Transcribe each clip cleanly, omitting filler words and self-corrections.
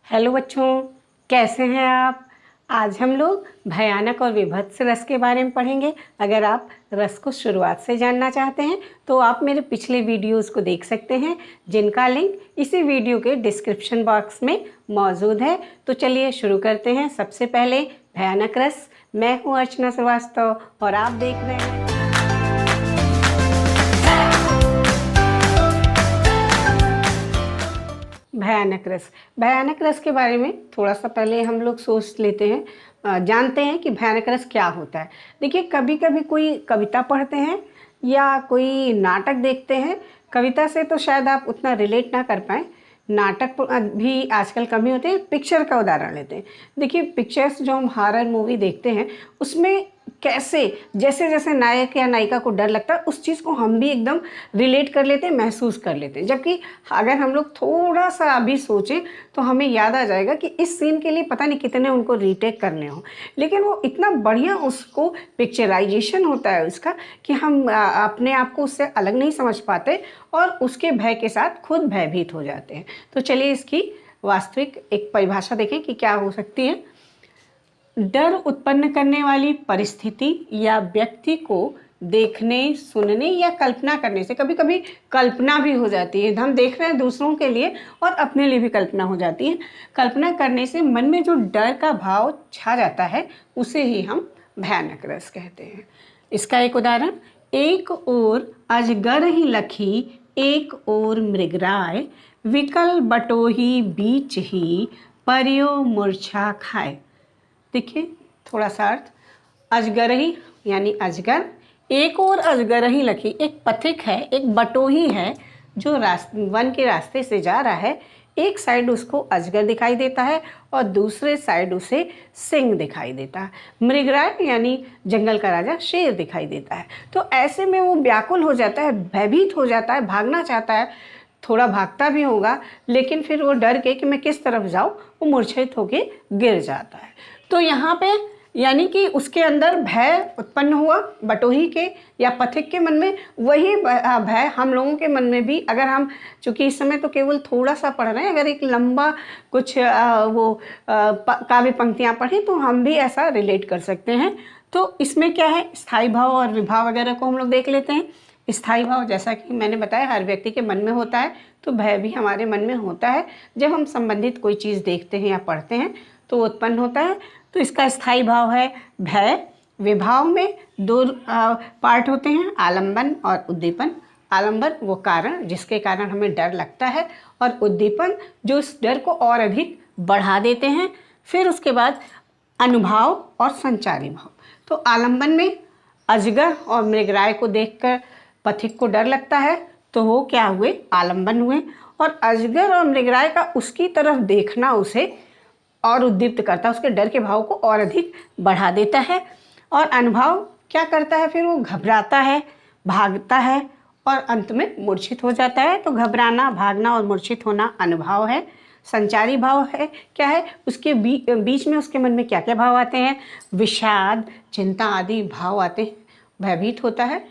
Hello बच्चों, कैसे हैं आप। आज हम लोग भयानक और विभत्स रस के बारे में पढ़ेंगे। अगर आप रस को शुरुआत से जानना चाहते हैं तो आप मेरे पिछले वीडियोस को देख सकते हैं, जिनका लिंक इसी वीडियो के डिस्क्रिप्शन बॉक्स में मौजूद है। तो चलिए शुरू करते हैं। सबसे पहले भयानक रस। मैं हूँ अर्चना श्रीवास्तव और आप देख रहे हैं भयानक रस। भयानक रस के बारे में थोड़ा सा पहले हम लोग सोच लेते हैं, जानते हैं कि भयानक रस क्या होता है। देखिए, कभी कभी कोई कविता पढ़ते हैं या कोई नाटक देखते हैं। कविता से तो शायद आप उतना रिलेट ना कर पाएँ, नाटक भी आजकल कम ही होते हैं। पिक्चर का उदाहरण लेते हैं। देखिए, पिक्चर्स जो हम हॉरर मूवी देखते हैं उसमें कैसे जैसे जैसे नायक या नायिका को डर लगता है उस चीज़ को हम भी एकदम रिलेट कर लेते हैं, महसूस कर लेते हैं। जबकि अगर हम लोग थोड़ा सा अभी सोचें तो हमें याद आ जाएगा कि इस सीन के लिए पता नहीं कितने उनको रीटेक करने हों, लेकिन वो इतना बढ़िया उसको पिक्चराइजेशन होता है उसका कि हम अपने आप को उससे अलग नहीं समझ पाते और उसके भय के साथ खुद भयभीत हो जाते हैं। तो चलिए इसकी वास्तविक एक परिभाषा देखें कि क्या हो सकती है। डर उत्पन्न करने वाली परिस्थिति या व्यक्ति को देखने, सुनने या कल्पना करने से, कभी कभी कल्पना भी हो जाती है। हम देख रहे हैं दूसरों के लिए और अपने लिए भी कल्पना हो जाती है। कल्पना करने से मन में जो डर का भाव छा जाता है उसे ही हम भयानक रस कहते हैं। इसका एक उदाहरण, एक ओर अजगर ही लखी, एक ओर मृगराय, विकल बटोही बीच ही, परियो मूर्छा खाए। देखिए थोड़ा सा अर्थ, अजगरही यानी अजगर, एक और अजगरही लखी, एक पथिक है, एक बटोही है जो वन के रास्ते से जा रहा है। एक साइड उसको अजगर दिखाई देता है और दूसरे साइड उसे सिंह दिखाई देता है। मृगराय यानी जंगल का राजा शेर दिखाई देता है। तो ऐसे में वो व्याकुल हो जाता है, भयभीत हो जाता है, भागना चाहता है, थोड़ा भागता भी होगा, लेकिन फिर वो डर के कि मैं किस तरफ जाऊँ, वो मूर्छित होके गिर जाता है। तो यहाँ पे यानी कि उसके अंदर भय उत्पन्न हुआ बटोही के या पथिक के मन में। वही भय हम लोगों के मन में भी, अगर हम, चूँकि इस समय तो केवल थोड़ा सा पढ़ रहे हैं, अगर एक लंबा कुछ काव्य पंक्तियाँ पढ़ें तो हम भी ऐसा रिलेट कर सकते हैं। तो इसमें क्या है, स्थायी भाव और विभाव वगैरह को हम लोग देख लेते हैं। स्थायी भाव, जैसा कि मैंने बताया, हर व्यक्ति के मन में होता है, तो भय भी हमारे मन में होता है। जब हम संबंधित कोई चीज़ देखते हैं या पढ़ते हैं तो उत्पन्न होता है। तो इसका स्थायी भाव है भय। विभाव में दो पार्ट होते हैं, आलंबन और उद्दीपन। आलंबन वो कारण जिसके कारण हमें डर लगता है, और उद्दीपन जो इस डर को और अधिक बढ़ा देते हैं। फिर उसके बाद अनुभाव और संचारी भाव। तो आलंबन में अजगर और मृगराय को देखकर पथिक को डर लगता है, तो वो क्या हुए, आलंबन हुए। और अजगर और मृगराय का उसकी तरफ देखना उसे और उद्दीप्त करता है, उसके डर के भाव को और अधिक बढ़ा देता है। और अनुभव क्या करता है, फिर वो घबराता है, भागता है और अंत में मूर्छित हो जाता है। तो घबराना, भागना और मूर्छित होना अनुभव है। संचारी भाव है, क्या है, उसके बीच में उसके मन में क्या क्या भाव आते हैं, विषाद, चिंता आदि भाव आते हैं, भयभीत होता है।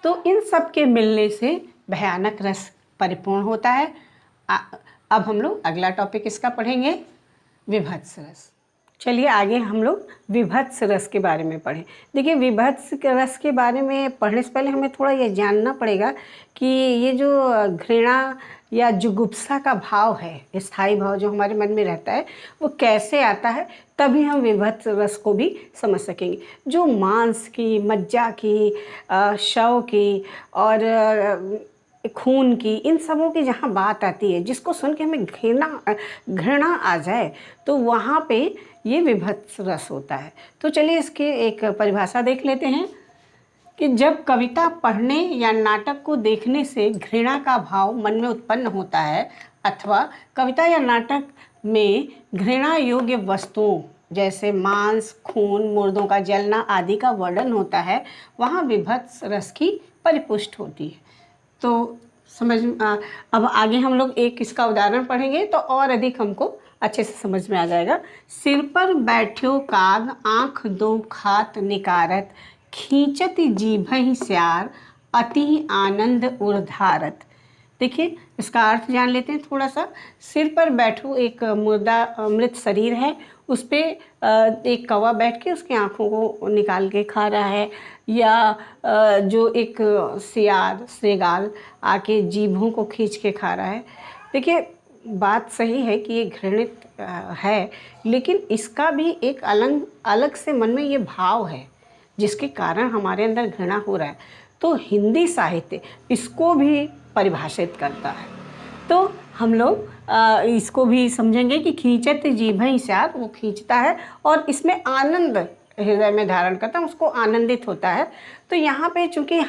तो इन सब के मिलने से भयानक रस परिपूर्ण होता है। अब हम लोग अगला टॉपिक इसका पढ़ेंगे, विभत्स रस। चलिए आगे हम लोग विभत्स रस के बारे में पढ़ें। देखिए, विभत्स रस के बारे में पढ़ने से पहले हमें थोड़ा ये जानना पड़ेगा कि ये जो घृणा या जुगुप्सा का भाव है, स्थायी भाव जो हमारे मन में रहता है, वो कैसे आता है, तभी हम विभत्स रस को भी समझ सकेंगे। जो मांस की, मज्जा की, शव की और खून की, इन सबों की जहाँ बात आती है, जिसको सुन के हमें घृणा आ जाए, तो वहाँ पे ये विभत्स रस होता है। तो चलिए इसकी एक परिभाषा देख लेते हैं कि जब कविता पढ़ने या नाटक को देखने से घृणा का भाव मन में उत्पन्न होता है, अथवा कविता या नाटक में घृणा योग्य वस्तुओं जैसे मांस, खून, मुर्दों का जलना आदि का वर्णन होता है, वहाँ विभत्स रस की परिपुष्टि होती है। तो अब आगे हम लोग एक इसका उदाहरण पढ़ेंगे तो और अधिक हमको अच्छे से समझ में आ जाएगा। सिर पर बैठ्यो काग, आँख दो खात निकारत, खींचत जीभहि स्यार, अति आनंद उर्धारत। देखिए इसका अर्थ जान लेते हैं थोड़ा सा। सिर पर बैठो एक मुर्दा मृत शरीर है, उस पर एक कौवा बैठ के उसकी आँखों को निकाल के खा रहा है, या जो एक सियार श्रृगाल आके जीभों को खींच के खा रहा है। देखिए बात सही है कि ये घृणित है, लेकिन इसका भी एक अलग से मन में ये भाव है जिसके कारण हमारे अंदर घृणा हो रहा है। तो हिंदी साहित्य इसको भी परिभाषित करता है। तो हम लोग इसको भी समझेंगे कि खींचत जीभहि स्यात्, वो खींचता है और इसमें आनंद हृदय में धारण करता है, उसको आनंदित होता है। तो यहाँ पे चूँकि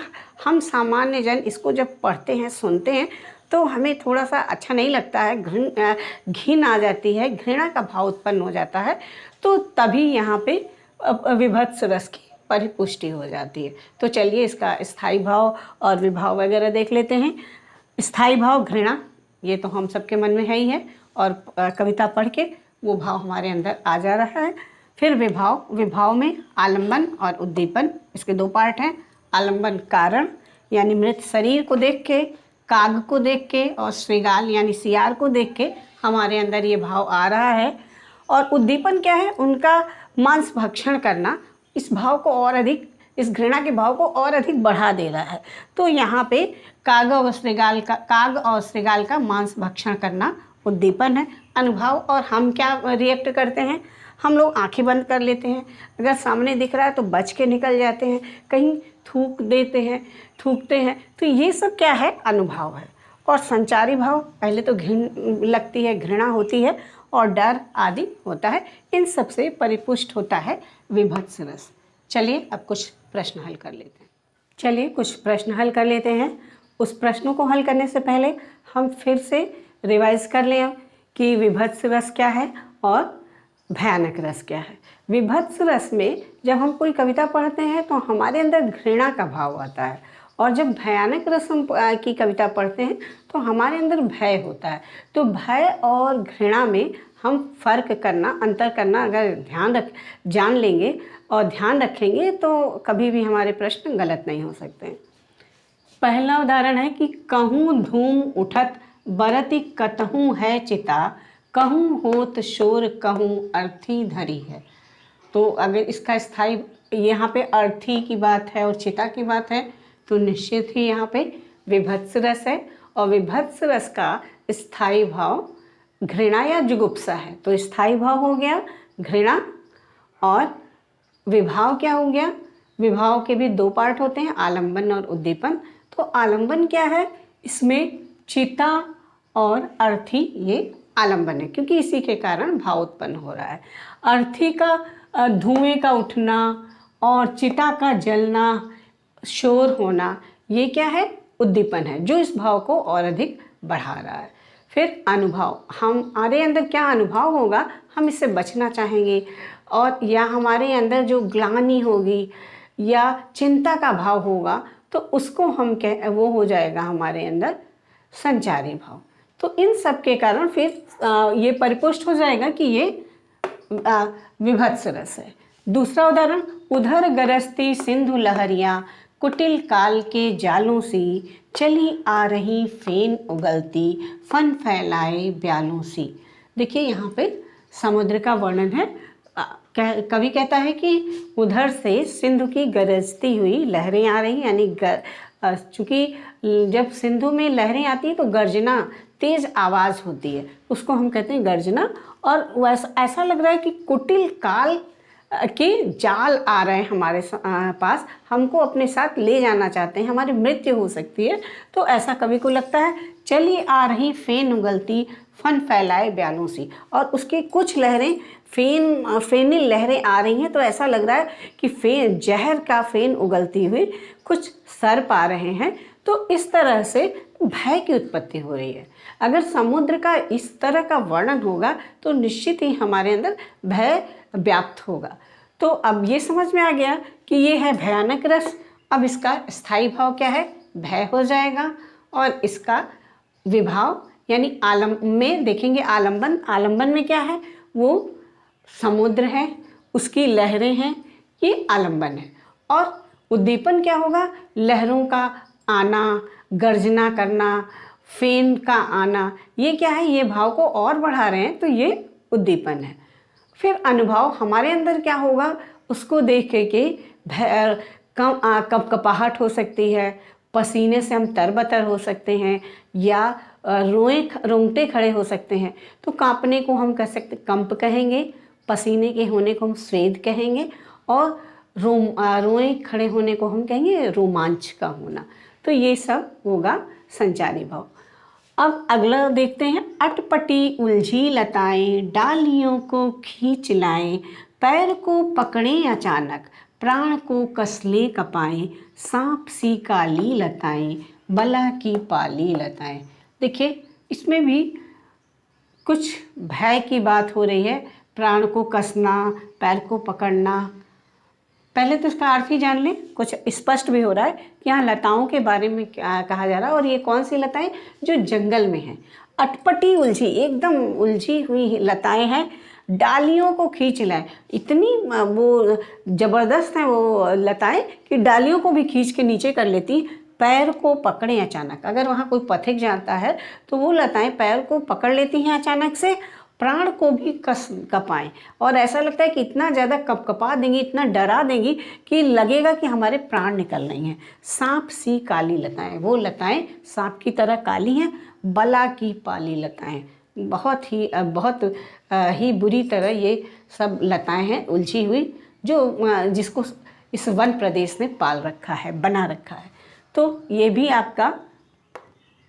हम सामान्य जन इसको जब पढ़ते हैं सुनते हैं तो हमें थोड़ा सा अच्छा नहीं लगता है, घिन आ जाती है, घृणा का भाव उत्पन्न हो जाता है। तो तभी यहाँ पे विभत्स रस की परिपुष्टि हो जाती है। तो चलिए इसका स्थायी भाव और विभाव वगैरह देख लेते हैं। स्थायी भाव घृणा, ये तो हम सबके मन में है ही है, और कविता पढ़ के वो भाव हमारे अंदर आ जा रहा है। फिर विभाव में आलंबन और उद्दीपन, इसके दो पार्ट हैं। आलंबन कारण यानी मृत शरीर को देख के, काग को देख के, और श्रृगाल यानी सियार को देख के हमारे अंदर ये भाव आ रहा है। और उद्दीपन क्या है? उनका मांस भक्षण करना इस भाव को और अधिक, इस घृणा के भाव को और अधिक बढ़ा दे रहा है। तो यहाँ पे काग और श्रृगाल का मांस भक्षण करना उद्दीपन है। अनुभव, और हम क्या रिएक्ट करते हैं? हम लोग आंखें बंद कर लेते हैं, अगर सामने दिख रहा है तो बच के निकल जाते हैं, कहीं थूकते हैं। तो ये सब क्या है? अनुभव है। और संचारी भाव, पहले तो घिन लगती है, घृणा होती है और डर आदि होता है। इन सब से परिपुष्ट होता है विभत्स रस। चलिए अब कुछ प्रश्न हल कर लेते हैं। उस प्रश्नों को हल करने से पहले हम फिर से रिवाइज कर लें कि विभत्स रस क्या है और भयानक रस क्या है। विभत्स रस में जब हम कोई कविता पढ़ते हैं तो हमारे अंदर घृणा का भाव आता है, और जब भयानक रस की कविता पढ़ते हैं तो हमारे अंदर भय होता है। तो भय और घृणा में हम अंतर करना अगर जान लेंगे और ध्यान रखेंगे तो कभी भी हमारे प्रश्न गलत नहीं हो सकते। पहला उदाहरण है कि कहूँ धूम उठत बरति कतहूँ है चिता, कहूँ होत शोर कहूँ अर्थी धरी है। तो अगर इसका स्थायी, यहाँ पे अर्थी की बात है और चिता की बात है, तो निश्चित ही यहाँ पे विभत्स रस है। और विभत्स रस का स्थायी भाव घृणा या जुगुप्सा है। तो स्थायी भाव हो गया घृणा, और विभाव क्या हो गया? विभाव के भी दो पार्ट होते हैं, आलंबन और उद्दीपन। तो आलंबन क्या है? इसमें चिता और अर्थी ये आलंबन है, क्योंकि इसी के कारण भाव उत्पन्न हो रहा है। अर्थी का धुएं का उठना और चिता का जलना, शोर होना, ये क्या है? उद्दीपन है, जो इस भाव को और अधिक बढ़ा रहा है। फिर अनुभव, हमारे अंदर क्या अनुभव होगा? हम इससे बचना चाहेंगे, और या हमारे अंदर जो ग्लानि होगी या चिंता का भाव होगा तो उसको हम वो हो जाएगा हमारे अंदर संचारी भाव। तो इन सब के कारण फिर ये परिपुष्ट हो जाएगा कि ये विभत्स रस है। दूसरा उदाहरण, उधर गरजती सिंधु लहरियाँ, कुटिल काल के जालों सी, चली आ रही फेन उगलती, फन फैलाए ब्यालों सी। देखिए यहाँ पे समुद्र का वर्णन है। कवि कहता है कि उधर से सिंधु की गरजती हुई लहरें आ रही, यानी चूँकि जब सिंधु में लहरें आती हैं तो गर्जना, तेज आवाज़ होती है, उसको हम कहते हैं गर्जना। और वैसा ऐसा लग रहा है कि कुटिल काल के जाल आ रहे हैं हमारे पास, हमको अपने साथ ले जाना चाहते हैं, हमारी मृत्यु हो सकती है। तो ऐसा कवि को लगता है। चली आ रही फेन उगलती, फन फैलाए ब्यालों सी, और उसकी कुछ लहरें फेनिल लहरें आ रही हैं, तो ऐसा लग रहा है कि जहर का फेन उगलती हुई कुछ सर्प आ रहे हैं। तो इस तरह से भय की उत्पत्ति हो रही है। अगर समुद्र का इस तरह का वर्णन होगा तो निश्चित ही हमारे अंदर भय व्याप्त होगा। तो अब ये समझ में आ गया कि ये है भयानक रस। अब इसका स्थायी भाव क्या है? भय हो जाएगा। और इसका विभाव यानी में देखेंगे आलंबन में क्या है? वो समुद्र है, उसकी लहरें हैं, ये आलंबन है। और उद्दीपन क्या होगा? लहरों का आना, गर्जना करना, फेन का आना, ये क्या है, ये भाव को और बढ़ा रहे हैं, तो ये उद्दीपन है। फिर अनुभव हमारे अंदर क्या होगा, उसको देख के कपकपाहट हो सकती है, पसीने से हम तरबतर हो सकते हैं, या रोंगटे खड़े हो सकते हैं। तो कांपने को हम कह सकते कंप कहेंगे, पसीने के होने को हम स्वेद कहेंगे, और रोए खड़े होने को हम कहेंगे रोमांच का होना। तो ये सब होगा संचारी भाव। अब अगला देखते हैं, अटपटी उलझी लताएं डालियों को खींच लाएं, पैर को पकड़ें अचानक, प्राण को कसले कपाएं, सांप सी काली लताएं, बला की पाली लताएं। देखिए इसमें भी कुछ भय की बात हो रही है। प्राण को कसना, पैर को पकड़ना, पहले तो इसका अर्थ ही जान लें। कुछ स्पष्ट भी हो रहा है कि यहाँ लताओं के बारे में क्या कहा जा रहा है, और ये कौन सी लताएं, जो जंगल में हैं। अटपटी उलझी, एकदम उलझी हुई लताएं हैं, डालियों को खींच लाए, इतनी वो ज़बरदस्त हैं वो लताएं कि डालियों को भी खींच के नीचे कर लेती। पैर को पकड़े अचानक, अगर वहाँ कोई पथिक जाता है तो वो लताएं पैर को पकड़ लेती हैं अचानक से, प्राण को भी कपाएं, और ऐसा लगता है कि इतना ज़्यादा कपकपा देंगी, इतना डरा देंगी कि लगेगा कि हमारे प्राण निकल रही हैं। सांप सी काली लताएं, वो लताएं सांप की तरह काली हैं। बला की पाली लताएं, बहुत ही बुरी तरह ये सब लताएं हैं उलझी हुई, जो जिसको इस वन प्रदेश ने पाल रखा है, बना रखा है। तो ये भी आपका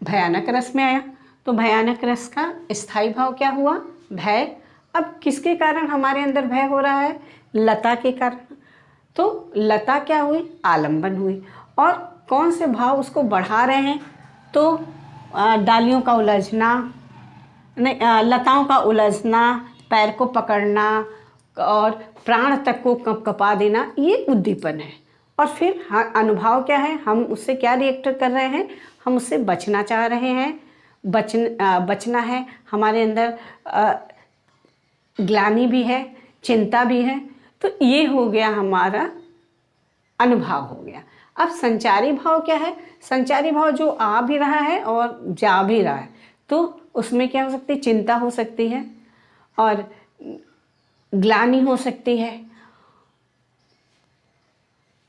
भयानक रस में आया। तो भयानक रस का स्थायी भाव क्या हुआ, भय। अब किसके कारण हमारे अंदर भय हो रहा है, लता के कारण। तो लता क्या हुई, आलंबन हुई। और कौन से भाव उसको बढ़ा रहे हैं, तो डालियों का उलझना, नहीं, लताओं का उलझना, पैर को पकड़ना और प्राण तक को कपकपा देना, ये उद्दीपन है। और फिर अनुभव क्या है, हम उससे क्या रिएक्ट कर रहे हैं, हम उससे बचना चाह रहे हैं। बचना है, हमारे अंदर ग्लानि भी है, चिंता भी है। तो ये हो गया हमारा अनुभव हो गया। अब संचारी भाव क्या है, संचारी भाव जो आ भी रहा है और जा भी रहा है। तो उसमें क्या हो सकती है, चिंता हो सकती है और ग्लानि हो सकती है,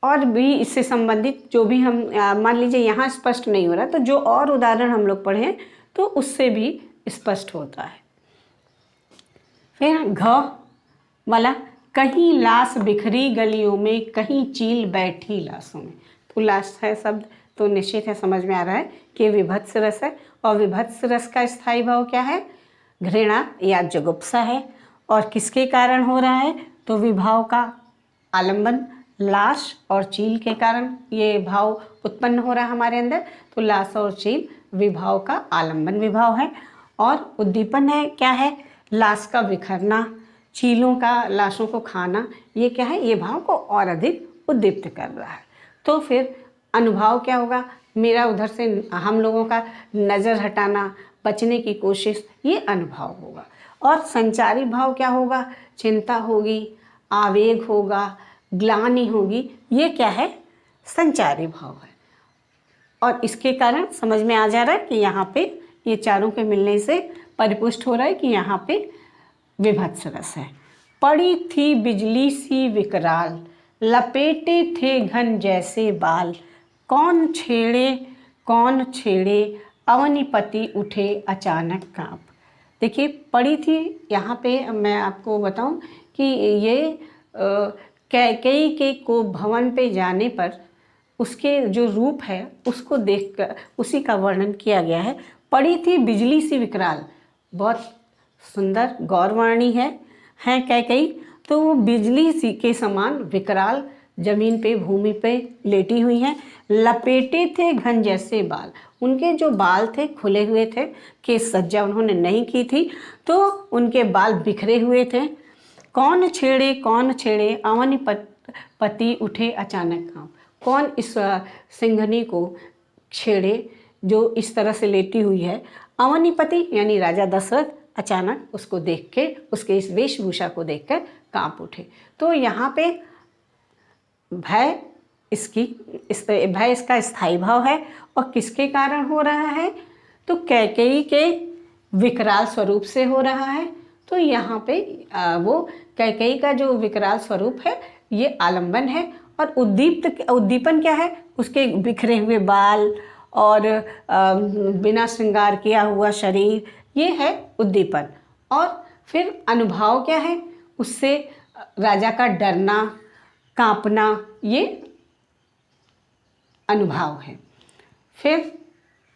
और भी इससे संबंधित जो भी हम मान लीजिए यहाँ स्पष्ट नहीं हो रहा, तो जो और उदाहरण हम लोग पढ़ें तो उससे भी स्पष्ट होता है। फिर घ वाला, कहीं लाश बिखरी गलियों में, कहीं चील बैठी लाशों में। तो लाश है शब्द, तो निश्चित है समझ में आ रहा है कि विभत्स रस है। और विभत्स रस का स्थायी भाव क्या है, घृणा या जुगुप्सा है। और किसके कारण हो रहा है, तो विभाव का आलंबन, लाश और चील के कारण ये भाव उत्पन्न हो रहा है हमारे अंदर। तो लाश और चील विभाव का आलंबन विभाव है। और उद्दीपन है क्या है, लाश का बिखरना, चीलों का लाशों को खाना, ये क्या है, ये भाव को और अधिक उद्दीप्त कर रहा है। तो फिर अनुभव क्या होगा, मेरा उधर से हम लोगों का नज़र हटाना, बचने की कोशिश, ये अनुभव होगा। और संचारी भाव क्या होगा, चिंता होगी, आवेग होगा, ग्लानि होगी, ये क्या है, संचारी भाव है। और इसके कारण समझ में आ जा रहा है कि यहाँ पे ये चारों के मिलने से परिपुष्ट हो रहा है कि यहाँ पे विभत्स रस है। पड़ी थी बिजली सी विकराल, लपेटे थे घन जैसे बाल, कौन छेड़े अवनीपति उठे अचानक कांप। देखिए पड़ी थी, यहाँ पे मैं आपको बताऊं कि ये कैकेयी के को भवन पे जाने पर उसके जो रूप है उसको देखकर उसी का वर्णन किया गया है। पड़ी थी बिजली सी विकराल, बहुत सुंदर गौरवाणी है कैकेयी। तो वो बिजली सी के समान विकराल जमीन पे, भूमि पे लेटी हुई हैं। लपेटे थे घन जैसे बाल, उनके जो बाल थे खुले हुए थे, केश सज्जा उन्होंने नहीं की थी, तो उनके बाल बिखरे हुए थे। कौन छेड़े अवनी पति उठे अचानक कांप। कौन इस सिंघनी को छेड़े जो इस तरह से लेटी हुई है। अवनीपति यानी राजा दशरथ अचानक उसको देख के, उसके इस वेशभूषा को देखकर कांप उठे। तो यहाँ पे भय इसका स्थायी भाव है। और किसके कारण हो रहा है, तो कैकेयी के विकराल स्वरूप से हो रहा है। तो यहाँ पे वो कैकेयी का जो विकराल स्वरूप है ये आलंबन है, और उद्दीपन क्या है, उसके बिखरे हुए बाल और बिना श्रृंगार किया हुआ शरीर, ये है उद्दीपन। और फिर अनुभाव क्या है, उससे राजा का डरना, कांपना, ये अनुभाव है। फिर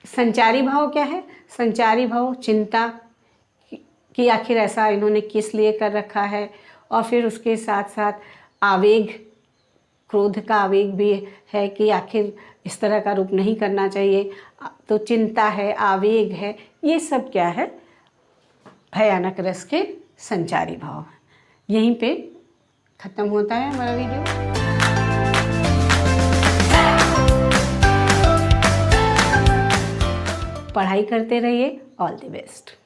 संचारी भाव क्या है, संचारी भाव चिंता कि आखिर ऐसा इन्होंने किस लिए कर रखा है, और फिर उसके साथ साथ आवेग, क्रोध का आवेग भी है कि आखिर इस तरह का रूप नहीं करना चाहिए, तो चिंता है, आवेग है, ये सब क्या है, भयानक रस के संचारी भाव। यहीं पे ख़त्म होता है हमारा वीडियो। पढ़ाई करते रहिए। All the best.